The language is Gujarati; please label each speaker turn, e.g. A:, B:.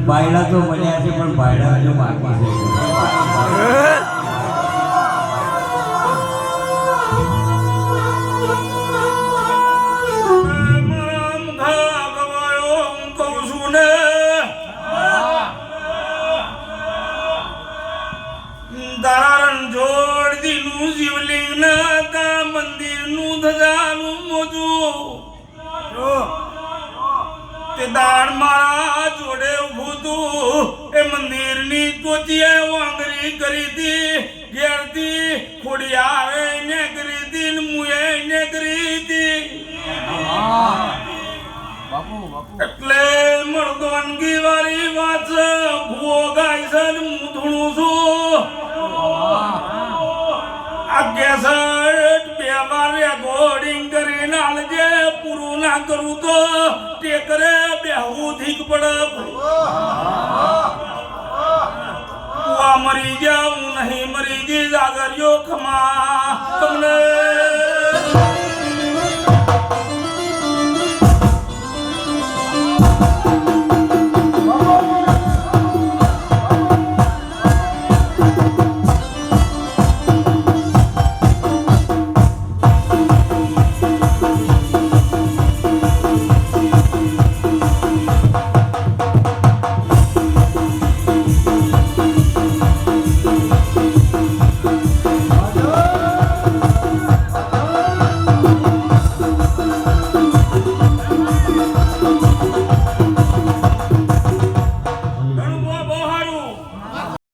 A: બાયડા તો બન્યા છે પણ બાયડા હજુ બાકી છે
B: શિવલિંગ ના મંદિર નું ધજાનું મોજું તે દાડ મારા જોડે ઉભું તું એ મંદિર ની ટોચીએ વાંગરી કરી હતી ઘેરથી ખોડિયારે ને કરી હતી ને મુએ ને કરી હતી એટલે મર્દોનગી વાળી વાત ભૂવો ગાય છે ને હું ધૂણું છું આ કેસટ બે વાર રેકોર્ડિંગ કરીને આલજે પૂરું ના કરું તો ટેકરે બેહવું ધીક પડે મરી જાઉં નહીં મરી જી જાગર્યો ખમા તમને